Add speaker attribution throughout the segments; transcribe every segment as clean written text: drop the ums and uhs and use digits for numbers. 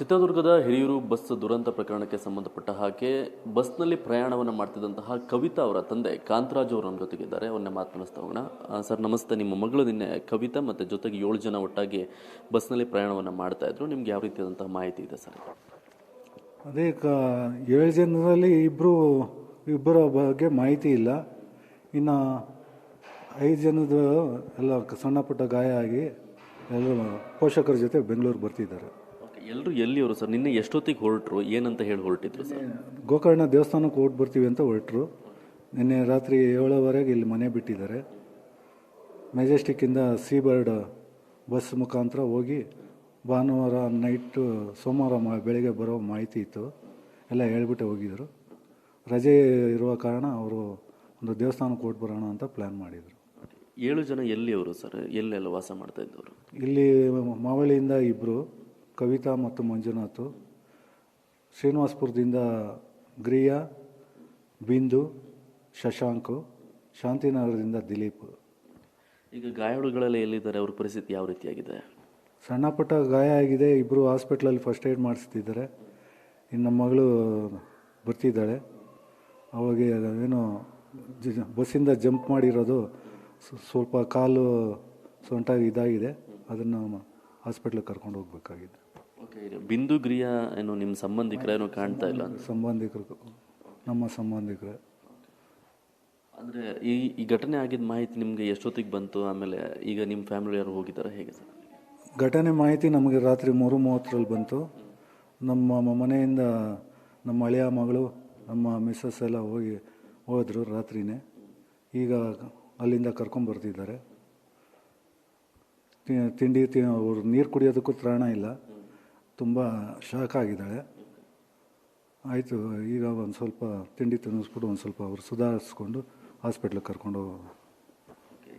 Speaker 1: ಚಿತ್ರದುರ್ಗದ ಹಿರಿಯೂರು ಬಸ್ ದುರಂತ ಪ್ರಕರಣಕ್ಕೆ ಸಂಬಂಧಪಟ್ಟ ಹಾಗೆ ಬಸ್ನಲ್ಲಿ ಪ್ರಯಾಣವನ್ನು ಮಾಡ್ತಿದ್ದಂತಹ ಕವಿತಾ ಅವರ ತಂದೆ ಕಾಂತರಾಜ್ ಅವರು ನಮ್ಮ ಜೊತೆಗಿದ್ದಾರೆ. ಅವನ್ನೇ ಮಾತನಾಡಿಸ್ತಾ ಹೋಗೋಣ. ಸರ್ ನಮಸ್ತೆ. ನಿಮ್ಮ ಮಗಳು ನಿನ್ನೆ ಕವಿತಾ ಮತ್ತು ಜೊತೆಗೆ 7 ಜನ ಒಟ್ಟಾಗಿ ಬಸ್ನಲ್ಲಿ ಪ್ರಯಾಣವನ್ನು ಮಾಡ್ತಾ ಇದ್ರು. ನಿಮ್ಗೆ ಯಾವ ರೀತಿಯಾದಂತಹ ಮಾಹಿತಿ ಇದೆ ಸರ್?
Speaker 2: ಅದೇ 7 ಜನರಲ್ಲಿ ಇಬ್ಬರ ಬಗ್ಗೆ ಮಾಹಿತಿ ಇಲ್ಲ. ಇನ್ನು 5 ಜನದ ಎಲ್ಲ ಸಣ್ಣ ಪುಟ್ಟ ಗಾಯ ಆಗಿ ಎಲ್ಲರೂ ಪೋಷಕರ ಜೊತೆ ಬೆಂಗಳೂರು ಬರ್ತಿದ್ದಾರೆ.
Speaker 1: ಎಲ್ಲರೂ ಎಲ್ಲಿಯವರು ಸರ್? ನಿನ್ನೆ ಎಷ್ಟೊತ್ತಿಗೆ ಹೊರಟರು? ಏನಂತ ಹೇಳಿ ಹೊರಟಿದ್ರು ಸರ್?
Speaker 2: ಗೋಕರ್ಣ ದೇವಸ್ಥಾನಕ್ಕೆ ಹೋಗಿ ಬರ್ತೀವಿ ಅಂತ ಹೊರಟರು. ನಿನ್ನೆ ರಾತ್ರಿ 7:00ವರೆಗೆ ಇಲ್ಲಿ ಮನೆ ಬಿಟ್ಟಿದ್ದಾರೆ. ಮೆಜೆಸ್ಟಿಕ್ಕಿಂದ ಸೀಬರ್ಡ್ ಬಸ್ ಮುಖಾಂತರ ಹೋಗಿ ಭಾನುವಾರ ನೈಟು ಸೋಮವಾರ ಬೆಳಗ್ಗೆ ಬರೋ ಮಾಹಿತಿ ಇತ್ತು. ಎಲ್ಲ ಹೇಳ್ಬಿಟ್ಟು ಹೋಗಿದ್ರು. ರಜೆ ಇರುವ ಕಾರಣ ಅವರು ಒಂದು ದೇವಸ್ಥಾನಕ್ಕೆ ಹೋಗಿ ಬರೋಣ ಅಂತ ಪ್ಲ್ಯಾನ್ ಮಾಡಿದರು.
Speaker 1: 7 ಜನ ಎಲ್ಲಿಯವರು ಸರ್? ಎಲ್ಲೆಲ್ಲ ವಾಸ ಮಾಡ್ತಾ ಇದ್ದವರು?
Speaker 2: ಇಲ್ಲಿ ಮಾವಳಿಯಿಂದ 2, ಕವಿತಾ ಮತ್ತು ಮಂಜುನಾಥ್. ಶ್ರೀನಿವಾಸಪುರದಿಂದ ಗ್ರಿಯಾ, ಬಿಂದು, ಶಶಾಂಕ್. ಶಾಂತಿನಗರದಿಂದ ದಿಲೀಪ್.
Speaker 1: ಈಗ ಗಾಯಾಳುಗಳೆಲ್ಲ ಎಲ್ಲಿದ್ದಾರೆ? ಅವ್ರ ಪರಿಸ್ಥಿತಿ ಯಾವ ರೀತಿಯಾಗಿದೆ?
Speaker 2: ಸಣ್ಣ ಪುಟ್ಟ ಗಾಯ ಆಗಿದೆ. 2 ಹಾಸ್ಪಿಟ್ಲಲ್ಲಿ ಫಸ್ಟ್ ಏಡ್ ಮಾಡಿಸ್ತಿದ್ದಾರೆ. ಇನ್ನು ನಮ್ಮ ಮಗಳು ಬರ್ತಿದ್ದಾಳೆ. ಅವಾಗೆ ಏನು ಬಸ್ಸಿಂದ ಜಂಪ್ ಮಾಡಿರೋದು ಸ್ವಲ್ಪ ಕಾಲು ಸೊಂಟ ಇದಾಗಿದೆ. ಅದನ್ನು ಹಾಸ್ಪಿಟ್ಲಿಗೆ ಕರ್ಕೊಂಡು ಹೋಗ್ಬೇಕಾಗಿದೆ.
Speaker 1: ಓಕೆ. ಬಿಂದು ಗ್ರಿಯಾ ಏನು ನಿಮ್ಮ ಸಂಬಂಧಿಕರ ಏನೋ ಕಾಣ್ತಾ ಇಲ್ಲ?
Speaker 2: ಸಂಬಂಧಿಕರು, ನಮ್ಮ ಸಂಬಂಧಿಕರೇ. ಅಂದರೆ
Speaker 1: ಈ ಘಟನೆ ಆಗಿದ್ದ ಮಾಹಿತಿ ನಿಮಗೆ ಎಷ್ಟೊತ್ತಿಗೆ ಬಂತು? ಆಮೇಲೆ ಈಗ ನಿಮ್ಮ ಫ್ಯಾಮಿಲಿ ಯಾರು ಹೋಗಿದ್ದಾರೆ, ಹೇಗೆ ಸರ್?
Speaker 2: ಘಟನೆ ಮಾಹಿತಿ ನಮಗೆ ರಾತ್ರಿ 3:30 ಬಂತು. ನಮ್ಮ ಮನೆಯಿಂದ ನಮ್ಮ ಹಳೆಯ ಮಗಳು, ನಮ್ಮ ಮಿಸ್ಸಸ್ ಎಲ್ಲ ಹೋದರು ರಾತ್ರಿನೇ. ಈಗ ಅಲ್ಲಿಂದ ಕರ್ಕೊಂಬರ್ತಿದ್ದಾರೆ. ತಿಂಡಿ ಅವ್ರು ನೀರು ಕುಡಿಯೋದಕ್ಕೂ ತ್ರಾಣ ಇಲ್ಲ. ತುಂಬ ಶಾಕ್ ಆಗಿದ್ದಾಳೆ. ಆಯಿತು, ಈಗ ಒಂದು ಸ್ವಲ್ಪ ತಿಂಡಿ ತಿನ್ನಿಸ್ಬಿಟ್ಟು ಒಂದು ಸ್ವಲ್ಪ ಅವ್ರು ಸುಧಾರಿಸ್ಕೊಂಡು ಹಾಸ್ಪಿಟ್ಲಿಗೆ ಕರ್ಕೊಂಡು.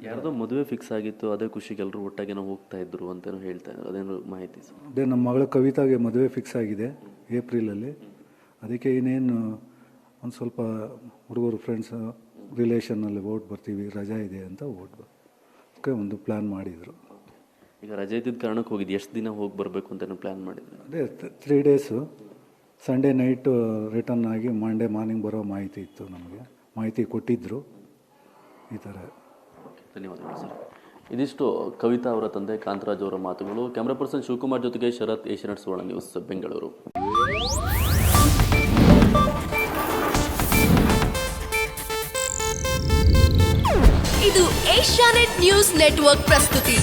Speaker 1: ಯಾರ್ದೋ ಮದುವೆ ಫಿಕ್ಸ್ ಆಗಿತ್ತು, ಅದೇ ಖುಷಿಗೆ ಎಲ್ಲರೂ ಒಟ್ಟಾಗಿ ನಾವು ಹೋಗ್ತಾ ಇದ್ರು ಅಂತಲೂ ಹೇಳ್ತಾ ಇದ್ರು. ಅದೇನು ಮಾಹಿತಿ ಸರ್?
Speaker 2: ಅದೇ ನಮ್ಮ ಮಗಳ ಕವಿತಾಗೆ ಮದುವೆ ಫಿಕ್ಸ್ ಆಗಿದೆ ಏಪ್ರಿಲಲ್ಲಿ. ಅದಕ್ಕೆ ಇನ್ನೇನು ಒಂದು ಸ್ವಲ್ಪ ಹುಡುಗರು ಫ್ರೆಂಡ್ಸ್ ರಿಲೇಷನ್ನಲ್ಲಿ ಬರ್ತೀವಿ, ರಜಾ ಇದೆ ಅಂತ ಅದಕ್ಕೆ ಒಂದು ಪ್ಲ್ಯಾನ್ ಮಾಡಿದರು.
Speaker 1: ಈಗ ರಜೆ ಇದ್ದಿದ್ದ ಕಾರಣಕ್ಕೆ ಹೋಗಿದ್ದು. ಎಷ್ಟು ದಿನ ಹೋಗಿ ಬರಬೇಕು ಅಂತ ಪ್ಲ್ಯಾನ್ ಮಾಡಿದ್ರು?
Speaker 2: ಅದೇ 3 ಡೇಸು. ಸಂಡೇ ನೈಟು ರಿಟರ್ನ್ ಆಗಿ ಮಂಡೇ ಮಾರ್ನಿಂಗ್ ಬರೋ ಮಾಹಿತಿ ಇತ್ತು. ನಮಗೆ ಮಾಹಿತಿ ಕೊಟ್ಟಿದ್ದರು ಈ ಥರ.
Speaker 1: ಧನ್ಯವಾದಗಳು ಸರ್. ಇದಿಷ್ಟು ಕವಿತಾ ಅವರ ತಂದೆ ಕಾಂತರಾಜ್ ಅವರ ಮಾತುಗಳು. ಕ್ಯಾಮ್ರಾ ಪರ್ಸನ್ ಶಿವಕುಮಾರ್ ಜೊತೆಗೆ ಶರತ್, ಏಷ್ಯಾನೆಟ್ ಸುವರ್ಣ ನ್ಯೂಸ್, ಬೆಂಗಳೂರು.
Speaker 3: ಇದು ಏಷ್ಯಾನೆಟ್ ನ್ಯೂಸ್ ನೆಟ್ವರ್ಕ್ ಪ್ರಸ್ತುತಿ.